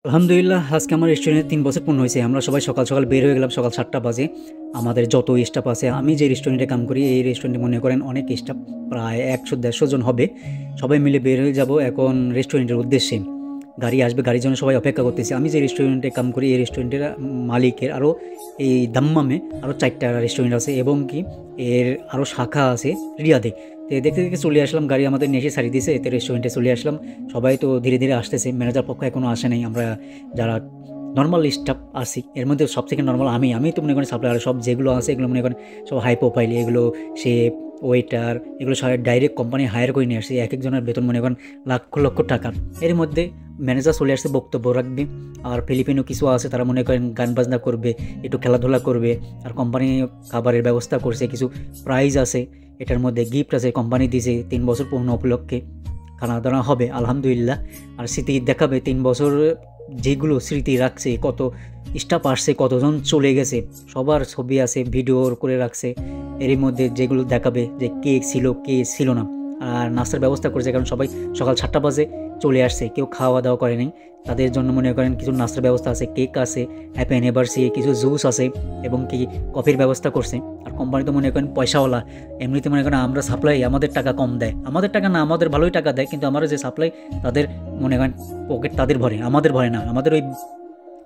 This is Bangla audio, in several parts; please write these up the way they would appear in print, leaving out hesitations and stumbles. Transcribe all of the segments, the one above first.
আলহামদুলিল্লাহ আজকে আমার রেস্টুরেন্টে ৩ বছর পূর্ণ হয়েছে। আমরা সবাই সকাল, সকাল বের হয়ে গেলাম সকাল ৭ঃ০০ বাজে। আমাদের যত স্টাফ আছে, আমি যে রেস্টুরেন্টে কাম করি এই রেস্টুরেন্টে মনে করেন অনেক স্টাফ প্রায় ১০০-১৫০ জন হবে। সবাই মিলে বের হয়ে যাব এখন রেস্টুরেন্টের উদ্দেশ্যে। গাড়ি আসবে, গাড়ির জন্য সবাই অপেক্ষা করতেছি। আমি যে রেস্টুরেন্টে কাম করি এই রেস্টুরেন্টের মালিকের আরও এই দাম্মামে আরও ৪টা রেস্টুরেন্ট আছে এবং কি এর আরও শাখা আছে রিয়াদে। তো দেখতে, দেখতে চলে আসলাম, গাড়ি আমাদের নিয়ে এসে ছাড়িয়ে দিয়েছে, এতে রেস্টুরেন্টে চলে আসলাম। সবাই তো ধীরে, ধীরে আসতেছে। ম্যানেজার পক্ষ এখনও আসে নাই। আমরা যারা নরমাল স্টাফ আছি এর মধ্যে সবথেকে নরমাল আমি তো মনে করেন সাপ্লায়ার সব যেগুলো আছে এগুলো মনে করেন সব হাই প্রোফাইল, এগুলো শেফ, ওয়েটার এগুলো সবাই ডাইরেক্ট কোম্পানি হায়ার করে নিয়ে আসছে। এক একজনের বেতন মনে করেন লক্ষ লক্ষ টাকা। এর মধ্যে ম্যানেজার চলে আসছে, বক্তব্য রাখবে। আর ফিলিপিনো কিছু আছে তারা মনে করেন গান বাজনা করবে, একটু খেলাধুলা করবে। আর কোম্পানি খাবারের ব্যবস্থা করছে, কিছু প্রাইজ আছে, এটার মধ্যে গিফট আছে, কোম্পানি দিয়েছে ৩ বছর পূর্ণ উপলক্ষে খানা দানা হবে আলহামদুলিল্লাহ। আর স্মৃতি দেখাবে ৩ বছর যেগুলো স্মৃতি রাখছে, কত স্টাফ আসছে, কতজন চলে গেছে, সবার ছবি আছে, ভিডিও করে রাখছে। এরই মধ্যে যেগুলো দেখাবে যে কে ছিল কে ছিল না। আর নাস্তার ব্যবস্থা করেছে, কারণ সবাই সকাল ৭টা বাজে চলে আসছে, কেউ খাওয়া দাওয়া করে নাই। তাদের জন্য মনে করেন কিছু নাস্তার ব্যবস্থা আছে, কেক আছে, হ্যাপি অ্যানিভার্সারি, কিছু জুস আছে এবং কি কফির ব্যবস্থা করছে। আর কোম্পানি তো মনে করেন পয়সাওয়ালা, এমনিতে মনে করেন আমরা সাপ্লাই আমাদের টাকা কম দেয়, আমাদের টাকা না, আমাদের ভালোই টাকা দেয়, কিন্তু আমরা যে সাপ্লাই তাদের মনে করেন পকেট তাদের ভরে, আমাদের ভরে না, আমাদের ওই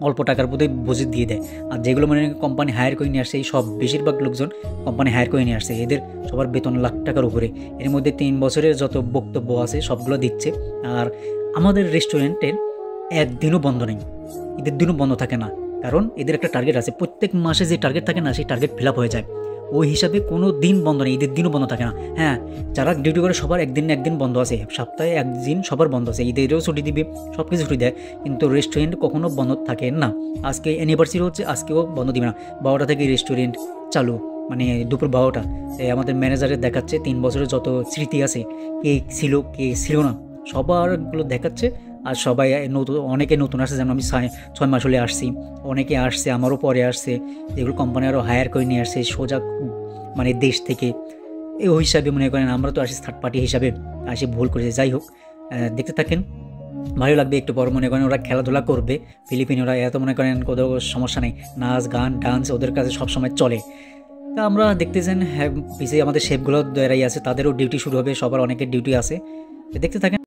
অল্প টাকার মধ্যেই বুঝে দিয়ে দেয়। আর যেগুলো মনে করেন কোম্পানি হায়ার করে নিয়ে আসছে, এই সব বেশিরভাগ লোকজন কোম্পানি হায়ার করে নিয়ে আসছে, এদের সবার বেতন লাখ টাকার উপরে। এর মধ্যে ৩ বছরের যত বক্তব্য আছে সবগুলো দিচ্ছে। আর আমাদের রেস্টুরেন্টের একদিনও বন্ধ নেই, ঈদের দিনও বন্ধ থাকে না, কারণ এদের একটা টার্গেট আছে, প্রত্যেক মাসে যে টার্গেট থাকে না সেই টার্গেট ফিল আপ হয়ে যায়। ওই হিসাবে কোনো দিন বন্ধ নেই, ঈদের দিনও বন্ধ থাকে না। হ্যাঁ, যারা ডিউটি করে সবার একদিন না একদিন বন্ধ আছে, সপ্তাহে একদিন সবার বন্ধ আছে, ঈদেরও ছুটি দিবে, সব কিছু ছুটি দেয়, কিন্তু রেস্টুরেন্ট কখনো বন্ধ থাকে না। আজকে অ্যানিভার্সারি হচ্ছে, আজকেও বন্ধ দিবে না। ১২টা থেকে রেস্টুরেন্ট চালু, মানে দুপুর ১২টা। আমাদের ম্যানেজারের দেখাচ্ছে ৩ বছরের যত স্মৃতি আছে, কে ছিল কে ছিল না সবারগুলো দেখাচ্ছে। আর সবাই নতুন, অনেকে নতুন আসছে, যেমন আমি ৬ মাস হলে আসছি, অনেকে আসছে আমারও পরে আসছে, যেগুলো কোম্পানি আরও হায়ার করে নিয়ে আসছে সোজা মানে দেশ থেকে। এই হিসাবে মনে করেন আমরা তো আসি থার্ড পার্টি হিসাবে, আসি ভুল করেছে। যাই হোক, দেখতে থাকেন, ভালো লাগবে। একটু পর মনে করেন ওরা খেলাধুলা করবে, ফিলিপিনোরা এত মনে করেন কোনো সমস্যা নেই, নাচ গান ডান্স ওদের কাছে সবসময় চলে। তা আমরা দেখতেছেন, হ্যাঁ পিছিয়ে আমাদের শেফগুলো দাঁড়াই আছে, তাদেরও ডিউটি শুরু হবে, সবার অনেকের ডিউটি আছে, দেখতে থাকেন।